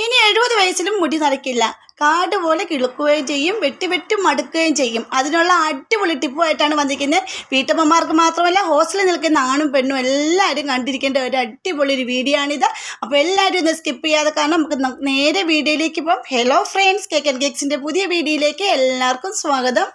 ഇനി 70 വയസ്സിലും മുടി നരയ്ക്കില്ല. കാട് പോലെ കിളുക്കുകയും ചെയ്യും, വെട്ടി വെട്ടി മടുക്കുകയും ചെയ്യും. അതിനുള്ള അടിപൊളി ടിപ്പുമായിട്ടാണ് വന്നിരിക്കുന്നത്. വീട്ടമ്മമാർക്ക് മാത്രമല്ല, ഹോസ്റ്റലിൽ നിൽക്കുന്ന ആണും പെണ്ണും എല്ലാവരും കണ്ടിരിക്കേണ്ട ഒരു അടിപൊളി ഒരു വീഡിയോ ആണിത്. അപ്പോൾ എല്ലാവരും ഒന്ന് സ്കിപ്പ് ചെയ്യാതെ, കാരണം നമുക്ക് നേരെ വീഡിയോയിലേക്ക് പോകാം. ഹലോ ഫ്രണ്ട്സ്, കേക്ക് ആൻഡ് കേക്സിൻ്റെ പുതിയ വീഡിയോയിലേക്ക് എല്ലാവർക്കും സ്വാഗതം.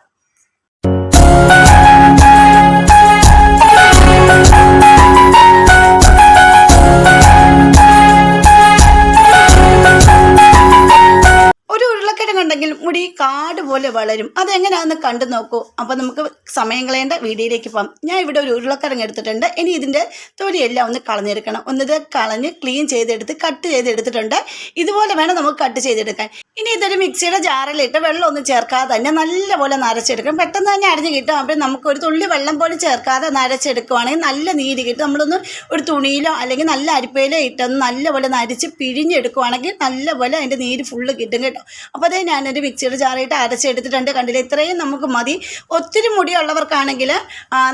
ഉണ്ടെങ്കിൽ മുടി കാട് പോലെ വളരും. അതെങ്ങനെയാണെന്ന് കണ്ടു നോക്കൂ. അപ്പോൾ നമുക്ക് സമയം കളയേണ്ട വീഡിയോയിലേക്ക് പോകാം. ഞാൻ ഇവിടെ ഒരു ഉരുളക്കിഴങ്ങ് എടുത്തിട്ടുണ്ട്. ഇനി ഇതിൻ്റെ തൊലിയെല്ലാം ഒന്ന് കളഞ്ഞെടുക്കണം. ഒന്നിത് കളഞ്ഞ് ക്ലീൻ ചെയ്തെടുത്ത് കട്ട് ചെയ്തെടുത്തിട്ടുണ്ട്. ഇതുപോലെ വേണം നമുക്ക് കട്ട് ചെയ്തെടുക്കാൻ. ഇനി ഇതൊരു മിക്സിയുടെ ജാറിലിട്ട് വെള്ളമൊന്നും ചേർക്കാതെ തന്നെ നല്ലപോലെ നരച്ചെടുക്കണം. പെട്ടെന്ന് തന്നെ അരിഞ്ഞ് കിട്ടും. അപ്പോൾ നമുക്കൊരു തുള്ളി വെള്ളം പോലും ചേർക്കാതെ നരച്ചെടുക്കുവാണെങ്കിൽ നല്ല നീര് കിട്ടും. നമ്മളൊന്ന് ഒരു തുണിയിലോ അല്ലെങ്കിൽ നല്ല അരിപ്പയിലോ ഇട്ടൊന്ന് നല്ലപോലെ നരച്ച് പിഴിഞ്ഞെടുക്കുവാണെങ്കിൽ നല്ലപോലെ അതിൻ്റെ നീര് ഫുള്ള് കിട്ടും കേട്ടോ. അപ്പോൾ അതേ ഞാനൊരു മിക്സിയുടെ ജാറിയിട്ട് അരച്ചെടുത്തിട്ടുണ്ട്. കണ്ടില്ല, ഇത്രയും നമുക്ക് മതി. ഒത്തിരി മുടിയുള്ളവർക്കാണെങ്കിൽ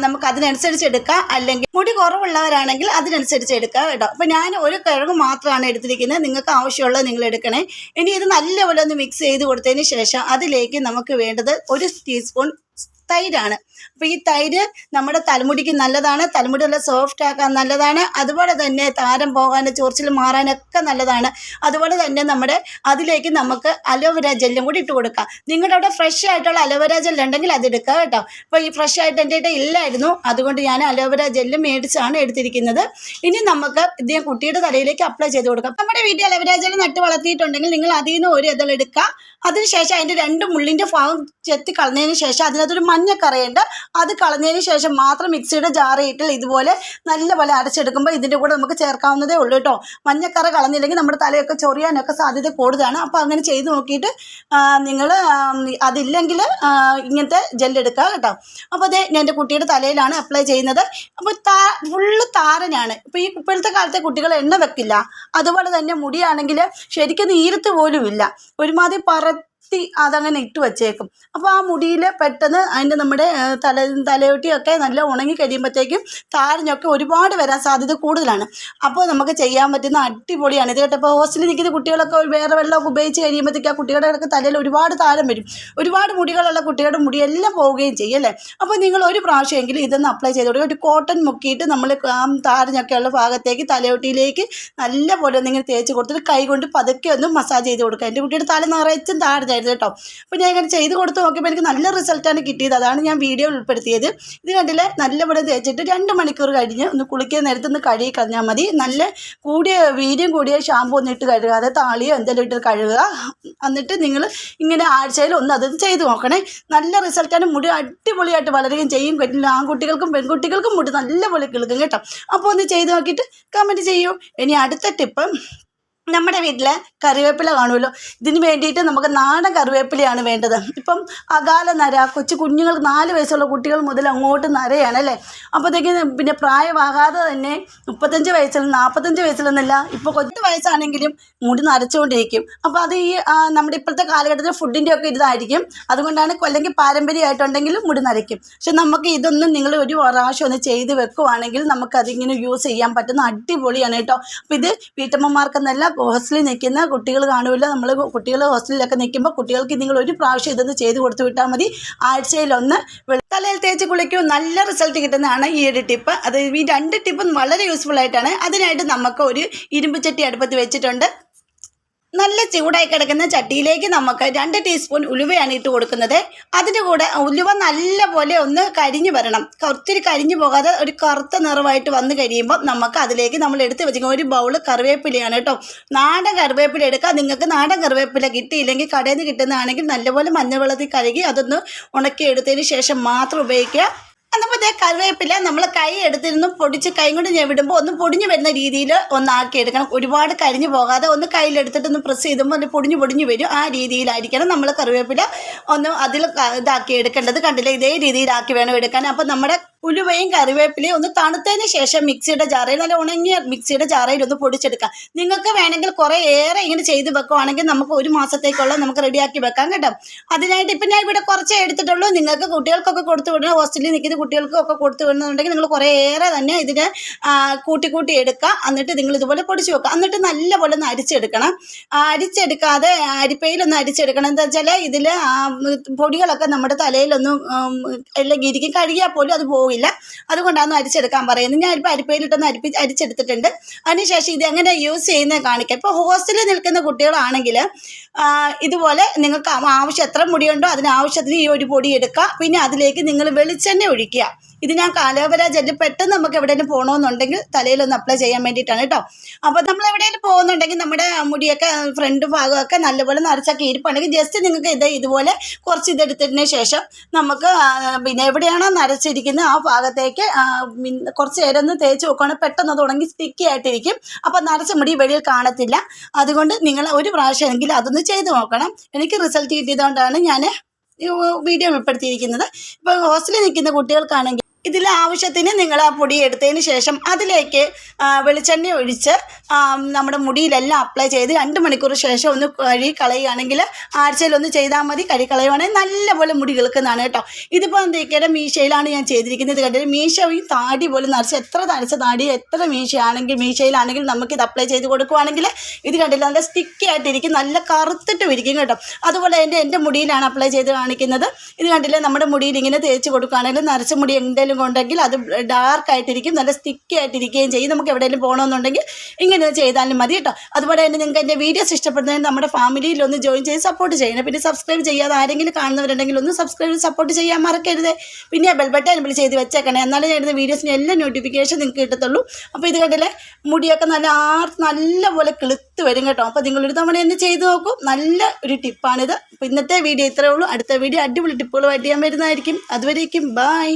നമുക്ക് അതിനനുസരിച്ച് എടുക്കാം, അല്ലെങ്കിൽ മുടി കുറവുള്ളവരാണെങ്കിൽ അതിനനുസരിച്ച് എടുക്കാം കേട്ടോ. അപ്പോൾ ഞാൻ ഒരു കിഴങ്ങ് മാത്രമാണ് എടുത്തിരിക്കുന്നത്. നിങ്ങൾക്ക് ആവശ്യമുള്ളത് നിങ്ങൾ എടുക്കണേ. ഇനി ഇത് നല്ലപോലെ ഒന്ന് മിക്സ് ചെയ്ത് കൊടുത്തതിന് ശേഷം അതിലേക്ക് നമുക്ക് വേണ്ടത് 1 ടീസ്പൂൺ തൈരാണ്. അപ്പോൾ ഈ തൈര് നമ്മുടെ തലമുടിക്ക് നല്ലതാണ്, തലമുടി നല്ല സോഫ്റ്റ് ആക്കാൻ നല്ലതാണ്. അതുപോലെ തന്നെ താരം പോകാൻ, ചൊറിച്ചിൽ മാറാനൊക്കെ നല്ലതാണ്. അതുപോലെ തന്നെ അതിലേക്ക് നമുക്ക് അലോവേര ജെല്ലും കൂടി ഇട്ട് കൊടുക്കാം. നിങ്ങളുടെ അവിടെ ഫ്രഷ് ആയിട്ടുള്ള അലോവേര ജെൽ ഉണ്ടെങ്കിൽ അതെടുക്കുക കേട്ടോ. അപ്പോൾ ഈ ഫ്രഷ് ആയിട്ട് എൻ്റെ ഇല്ലായിരുന്നു, അതുകൊണ്ട് ഞാൻ അലോവേര ജെല്ല് മേടിച്ചാണ് എടുത്തിരിക്കുന്നത്. ഇനി നമുക്ക് ഇത് കുട്ടിയുടെ തലയിലേക്ക് അപ്ലൈ ചെയ്ത് കൊടുക്കാം. നമ്മുടെ വീട്ടിൽ അലോവേര ജെൽ നട്ട് വളർത്തിയിട്ടുണ്ടെങ്കിൽ നിങ്ങൾ അതിൽ നിന്ന് ഒരു ഇതളെടുക്കുക. അതിനുശേഷം അതിൻ്റെ 2 മുള്ളിൻ്റെ ഭാഗം ചെത്തി കളഞ്ഞതിന് ശേഷം അതിനകത്തൊരു മഞ്ഞക്കറയുണ്ട്, അത് കളഞ്ഞതിന് ശേഷം മാത്രം മിക്സിയുടെ ജാറിയിട്ട് ഇതുപോലെ നല്ലപോലെ അരച്ചെടുക്കുമ്പോൾ ഇതിൻ്റെ കൂടെ നമുക്ക് ചേർക്കാവുന്നതേ ഉള്ളൂ കേട്ടോ. മഞ്ഞക്കറ കളഞ്ഞില്ലെങ്കിൽ നമ്മുടെ തലയൊക്കെ ചൊറിയാനൊക്കെ സാധ്യത കൂടുതലാണ്. അപ്പോൾ അങ്ങനെ ചെയ്ത് നോക്കിയിട്ട് നിങ്ങൾ അതില്ലെങ്കിൽ ഇങ്ങനത്തെ ജെല്ലെടുക്കുക കേട്ടോ. അപ്പോൾ അതേ ഞാൻ എൻ്റെ കുട്ടിയുടെ തലയിലാണ് അപ്ലൈ ചെയ്യുന്നത്. അപ്പോൾ ഫുള്ള് താരനാണ്. ഇപ്പോൾ ഈ ഇപ്പോഴത്തെ കാലത്തെ കുട്ടികൾ എണ്ണ വെക്കില്ല. അതുപോലെ തന്നെ മുടിയാണെങ്കിൽ ശരിക്കും നീരത്ത് പോലും ഇല്ല, ഒരുമാതിരി അതങ്ങനെ ഇട്ട് വച്ചേക്കും. അപ്പോൾ ആ മുടിയിൽ പെട്ടെന്ന് അതിൻ്റെ നമ്മുടെ തലയൊട്ടിയൊക്കെ നല്ല ഉണങ്ങി കഴിയുമ്പോഴത്തേക്കും താരനൊക്കെ ഒരുപാട് വരാൻ സാധ്യത കൂടുതലാണ്. അപ്പോൾ നമുക്ക് ചെയ്യാൻ പറ്റുന്ന അടിപൊളിയാണ് ഇത് കേട്ടോ. അപ്പോൾ ഹോസ്റ്റലിൽ നിൽക്കുന്ന കുട്ടികളൊക്കെ വേറെ വെള്ളമൊക്കെ ഉപയോഗിച്ച് കഴിയുമ്പോഴത്തേക്ക് ആ കുട്ടികളുടെ തലയിൽ ഒരുപാട് താരം വരും. ഒരുപാട് മുടികളുള്ള കുട്ടികളുടെ മുടിയെല്ലാം പോവുകയും ചെയ്യും അല്ലേ. അപ്പോൾ നിങ്ങൾ ഒരു പ്രാവശ്യമെങ്കിലും ഇതൊന്ന് അപ്ലൈ ചെയ്ത് കൊടുക്കുക. ഒരു കോട്ടൺ മുക്കിയിട്ട് നമ്മൾ താരനൊക്കെയുള്ള ഭാഗത്തേക്ക് തലയൊട്ടിയിലേക്ക് നല്ലപോലെ ഒന്നിങ്ങനെ തേച്ച് കൊടുത്തിട്ട് കൈ കൊണ്ട് പതുക്കെ ഒന്ന് മസാജ് ചെയ്ത് കൊടുക്കുക. എൻ്റെ കുട്ടിയുടെ തല നിറച്ചും താരനായിരുന്നു കേട്ടോ. അപ്പോൾ ഞാൻ ഇങ്ങനെ ചെയ്ത് കൊടുത്ത് നോക്കിയപ്പോൾ എനിക്ക് നല്ല റിസൾട്ടാണ് കിട്ടിയത്. അതാണ് ഞാൻ വീഡിയോ ഉൾപ്പെടുത്തിയത്. ഇത് കണ്ടില്ലേ, നല്ലപോലെ തേച്ചിട്ട് 2 മണിക്കൂർ കഴിഞ്ഞ് ഒന്ന് കുളിക്കുന്ന നേരത്ത് ഒന്ന് കഴുകി കളഞ്ഞാൽ മതി. നല്ല വീര്യം കൂടിയ ഷാമ്പു ഒന്നും ഇട്ട് കഴുകാതെ താളിയോ എന്തെങ്കിലും ഇട്ട് കഴുകുക. എന്നിട്ട് നിങ്ങൾ ഇങ്ങനെ ആഴ്ചയിൽ ഒന്ന് അത് ചെയ്ത് നോക്കണേ. നല്ല റിസൾട്ടാണ്. മുടി അടിപൊളിയായിട്ട് വളരുകയും ചെയ്യും. ആൺകുട്ടികൾക്കും പെൺകുട്ടികൾക്കും മുടി നല്ലപോലെ കിളുക്കും കേട്ടോ. അപ്പോൾ ഒന്ന് ചെയ്ത് നോക്കിയിട്ട് കമൻറ്റ് ചെയ്യൂ. ഇനി അടുത്ത ടിപ്പ്, നമ്മുടെ വീട്ടിൽ കറിവേപ്പില കാണുമല്ലോ. ഇതിന് വേണ്ടിയിട്ട് നമുക്ക് നാടൻ കറിവേപ്പിലയാണ് വേണ്ടത്. ഇപ്പം അകാല നര, കുഞ്ഞുങ്ങൾക്ക് 4 വയസ്സുള്ള കുട്ടികൾ മുതൽ അങ്ങോട്ട് നരയാണ് അല്ലേ. അപ്പോഴത്തേക്കും പിന്നെ പ്രായമാകാതെ തന്നെ 35 വയസ്സിൽ 45 വയസ്സിലെന്നല്ല, ഇപ്പോൾ 10 വയസ്സാണെങ്കിലും മുടി നരച്ചുകൊണ്ടിരിക്കും. അപ്പോൾ അത് ഈ നമ്മുടെ ഇപ്പോഴത്തെ കാലഘട്ടത്തിൽ ഫുഡിൻ്റെ ഒക്കെ ഇതായിരിക്കും. അതുകൊണ്ടാണ്, അല്ലെങ്കിൽ പാരമ്പര്യമായിട്ടുണ്ടെങ്കിലും മുടി നരയ്ക്കും. പക്ഷെ നമുക്ക് ഇതൊന്നും നിങ്ങൾ ഒരു പ്രാവശ്യം ഒന്ന് ചെയ്ത് വെക്കുവാണെങ്കിൽ നമുക്കതിങ്ങനെ യൂസ് ചെയ്യാൻ പറ്റുന്ന അടിപൊളിയാണ് കേട്ടോ. അപ്പോൾ ഇത് വീട്ടമ്മമാർക്കെന്നല്ല, ഹോസ്റ്റലിൽ നിൽക്കുന്ന കുട്ടികൾ കാണുമല്ലോ. നമ്മൾ കുട്ടികൾ ഹോസ്റ്റലിലൊക്കെ നിൽക്കുമ്പോൾ കുട്ടികൾക്ക് നിങ്ങൾ ഒരു പ്രാവശ്യം ഇതൊന്ന് ചെയ്ത് കൊടുത്തു വിട്ടാൽ മതി. ആഴ്ചയിലൊന്ന് തലയിൽ തേച്ച് കുളിക്കൂ. നല്ല റിസൾട്ട് കിട്ടുന്നതാണ് ഈ ഒരു ടിപ്പ്. അത് ഈ 2 ടിപ്പും വളരെ യൂസ്ഫുൾ ആയിട്ടാണ്. അതിനായിട്ട് നമുക്ക് ഒരു ഇരുമ്പ് ചട്ടി അടുപ്പത്ത് വെച്ചിട്ടുണ്ട്. നല്ല ചൂടായി കിടക്കുന്ന ചട്ടിയിലേക്ക് നമുക്ക് 2 ടീസ്പൂൺ ഉലുവയാണ് ഇട്ട് കൊടുക്കുന്നത്. അതിൻ്റെ കൂടെ ഉലുവ നല്ലപോലെ ഒന്ന് കരിഞ്ഞു വരണം. ഒത്തിരി കരിഞ്ഞു പോകാതെ ഒരു കറുത്ത നിറമായിട്ട് വന്നു കഴിയുമ്പോൾ നമുക്ക് അതിലേക്ക് നമ്മൾ എടുത്ത് വെച്ചിരിക്കുന്ന ഒരു ബൗൾ കറിവേപ്പിലയാണ് കേട്ടോ. നാടൻ കറിവേപ്പില എടുക്കുക. നിങ്ങൾക്ക് നാടൻ കറിവേപ്പില കിട്ടിയില്ലെങ്കിൽ കടയിൽ നിന്ന് കിട്ടുന്നതാണെങ്കിൽ നല്ലപോലെ മഞ്ഞവെള്ളത്തിൽ കഴുകി അതൊന്ന് ഉണക്കി എടുത്തതിന് ശേഷം മാത്രം ഉപയോഗിക്കുക. എന്നപ്പോൾ കറിവേപ്പില നമ്മൾ കൈ എടുത്തിരുന്ന് പൊടിച്ച് കൈ കൊണ്ട് ഞെവിടുമ്പോൾ ഒന്ന് പൊടിഞ്ഞു വരുന്ന രീതിയിൽ ഒന്നാക്കിയെടുക്കണം. ഒരുപാട് കരിഞ്ഞു പോകാതെ ഒന്ന് കയ്യിലെടുത്തിട്ടൊന്ന് പ്രസ് ചെയ്തുമ്പോൾ ഒന്ന് പൊടിഞ്ഞു വരും. ആ രീതിയിലായിരിക്കണം നമ്മൾ കറിവേപ്പില ഒന്ന് അതിൽ ഇതാക്കി എടുക്കേണ്ടത്. കണ്ടില്ല, ഇതേ രീതിയിലാക്കി വേണം എടുക്കാൻ. അപ്പോൾ നമ്മുടെ ഉലുവയും കറിവേപ്പിലയും ഒന്ന് തണുത്തതിന് ശേഷം മിക്സിയുടെ ജാറയിൽ, നല്ല ഉണങ്ങിയ മിക്സിയുടെ ജാറയിൽ ഒന്ന് പൊടിച്ചെടുക്കാം. നിങ്ങൾക്ക് വേണമെങ്കിൽ കുറേ ഏറെ ഇങ്ങനെ ചെയ്ത് വെക്കുവാണെങ്കിൽ നമുക്ക് ഒരു മാസത്തേക്കുള്ള നമുക്ക് റെഡിയാക്കി വെക്കാം കേട്ടോ. അതിനായിട്ട് ഇപ്പം ഞാൻ ഇവിടെ കുറച്ചേ എടുത്തിട്ടുള്ളൂ. നിങ്ങൾക്ക് കുട്ടികൾക്കൊക്കെ കൊടുത്തു വിടണം, ഹോസ്റ്റലിൽ നിൽക്കുന്ന കുട്ടികൾക്കൊക്കെ കൊടുത്തു വിടണമെന്നുണ്ടെങ്കിൽ നിങ്ങൾ കുറേ ഏറെ തന്നെ ഇതിന് കൂട്ടി എടുക്കുക. എന്നിട്ട് നിങ്ങൾ ഇതുപോലെ പൊടിച്ച് വെക്കുക. എന്നിട്ട് നല്ലപോലെ ഒന്ന് അരിച്ചെടുക്കണം. അരിച്ചെടുക്കാതെ അരിപ്പയിലൊന്നും അരിച്ചെടുക്കണം. എന്താ വെച്ചാൽ ഇതിൽ പൊടികളൊക്കെ നമ്മുടെ തലയിലൊന്നും എല്ലാം ഇരിക്കും, കഴുകിയാൽ പോലും അത് പോകില്ല. അതുകൊണ്ടാണ് അരിച്ചെടുക്കാൻ പറയുന്നത്. ഞാനിപ്പോൾ അരിപ്പയിലിട്ടൊന്ന് അരിച്ചെടുത്തിട്ടുണ്ട്. അതിനുശേഷം ഇത് എങ്ങനെ യൂസ് ചെയ്യുന്നത് കാണിക്കാം. ഇപ്പോൾ ഹോസ്റ്റലിൽ നിൽക്കുന്ന കുട്ടികളാണെങ്കിൽ ഇതുപോലെ നിങ്ങൾക്ക് ആവശ്യം എത്ര മുടിയുണ്ടോ അതിനാവശ്യത്തിന് ഈ ഒരു പൊടി എടുക്കുക. പിന്നെ അതിലേക്ക് നിങ്ങൾ വെളിച്ചെണ്ണ ഒഴിക്കുക. ഇത് ഞാൻ കാലോവര ജെല്ല് പെട്ടെന്ന് നമുക്ക് എവിടെയെങ്കിലും പോകണമെന്നുണ്ടെങ്കിൽ തലയിലൊന്ന് അപ്ലൈ ചെയ്യാൻ വേണ്ടിയിട്ടാണ് കേട്ടോ. അപ്പോൾ നമ്മൾ എവിടെയെങ്കിലും പോകുന്നുണ്ടെങ്കിൽ നമ്മുടെ മുടിയൊക്കെ ഫ്രണ്ട് ഭാഗമൊക്കെ നല്ലപോലെ നരച്ചൊക്കെ ഇരിപ്പുണ്ടെങ്കിൽ ജസ്റ്റ് നിങ്ങൾക്ക് ഇതുപോലെ കുറച്ച് ഇതെടുത്തതിന് ശേഷം നമുക്ക് പിന്നെ എവിടെയാണോ നരച്ചിരിക്കുന്നത് ആ ഭാഗത്തേക്ക് കുറച്ച് നേരം ഒന്ന് തേച്ച് വെക്കുകയാണെങ്കിൽ പെട്ടെന്ന് അത് ഉണങ്ങി സ്റ്റിക്കി ആയിട്ടിരിക്കും. അപ്പോൾ നരച്ച മുടി വെളിയിൽ കാണത്തില്ല. അതുകൊണ്ട് നിങ്ങൾ ഒരു പ്രാവശ്യമെങ്കിലും അതൊന്ന് ചെയ്ത് നോക്കണം. എനിക്ക് റിസൾട്ട് കിട്ടിയതുകൊണ്ടാണ് ഞാൻ വീഡിയോ ഉൾപ്പെടുത്തിയിരിക്കുന്നത്. ഇപ്പോൾ ഹോസ്റ്റലിൽ നിൽക്കുന്ന കുട്ടികൾക്കാണെങ്കിൽ ഇതിൽ ആവശ്യത്തിന് നിങ്ങൾ ആ പൊടി എടുത്തതിന് ശേഷം അതിലേക്ക് വെളിച്ചെണ്ണ ഒഴിച്ച് നമ്മുടെ മുടിയിലെല്ലാം അപ്ലൈ ചെയ്ത് 2 മണിക്കൂർ ശേഷം ഒന്ന് കഴുകി കളയുകയാണെങ്കിൽ ആഴ്ചയിലൊന്ന് ചെയ്താൽ മതി. കഴുകി കളയുവാണെങ്കിൽ നല്ലപോലെ മുടി കിളുക്കുന്നതാണ് കേട്ടോ. ഇതിപ്പോൾ എന്തൊക്കെയാണ് മീശയിലാണ് ഞാൻ ചെയ്തിരിക്കുന്നത്. കണ്ടിട്ട് മീശ ഈ താടി പോലെ നരച്ച് എത്ര നരച്ച താടി എത്ര മീശയിലാണെങ്കിൽ നമുക്കിത് അപ്ലൈ ചെയ്ത് കൊടുക്കുവാണെങ്കിൽ ഇത് കണ്ടില്ല നല്ല സ്റ്റിക്കി ആയിട്ടിരിക്കും, നല്ല കറുത്തിട്ടും ഇരിക്കും കേട്ടോ. അതുപോലെ എൻ്റെ മുടിയിലാണ് അപ്ലൈ ചെയ്ത് കാണിക്കുന്നത്. ഇത് കണ്ടില്ല നമ്മുടെ മുടിയിൽ ഇങ്ങനെ തേച്ച് കൊടുക്കുകയാണെങ്കിൽ നരച്ച മുടി എന്തെങ്കിലും ഉണ്ടെങ്കിൽ അത് ഡാർക്കായിട്ടിരിക്കും, നല്ല സ്റ്റിക്കി ആയിട്ടിരിക്കുകയും ചെയ്യും. നമുക്ക് എവിടെയെങ്കിലും പോകണമെന്നുണ്ടെങ്കിൽ ഇങ്ങനെ ചെയ്താലും മതി കേട്ടോ. അതുപോലെ തന്നെ നിങ്ങൾക്ക് എൻ്റെ വീഡിയോസ് ഇഷ്ടപ്പെടുന്നതിന് നമ്മുടെ ഫാമിലിയിൽ ഒന്ന് ജോയിൻ ചെയ്ത് സപ്പോർട്ട് ചെയ്യണം. പിന്നെ സബ്സ്ക്രൈബ് ചെയ്യാതെ ആരെങ്കിലും കാണുന്നവരുണ്ടെങ്കിൽ ഒന്ന് സബ്സ്ക്രൈബ് സപ്പോർട്ട് ചെയ്യാൻ മറക്കരുത്. പിന്നെ ബെൽ ബട്ടൺ എനേബിൾ ചെയ്ത് വെച്ചേക്കണേ, എന്നാലും ഞാൻ ഇടുന്ന വീഡിയോസിന് എല്ലാ നോട്ടിഫിക്കേഷൻ നിങ്ങൾക്ക് കിട്ടത്തുള്ളൂ. അപ്പോൾ ഇത് കണ്ടില്ലേ മുടിയൊക്കെ നല്ലപോലെ കിളുത്ത് വരും കേട്ടോ. അപ്പോൾ നിങ്ങളൊരു തവണ ഒന്ന് ചെയ്ത് നോക്കും. നല്ല ഒരു ടിപ്പാണിത്. അപ്പോൾ ഇന്നത്തെ വീഡിയോ ഇത്രയേ ഉള്ളൂ. അടുത്ത വീഡിയോ അടിപൊളി ടിപ്പുകളുമായിട്ട് ഞാൻ വരുന്നതായിരിക്കും. അതുവരേക്കും ബൈ.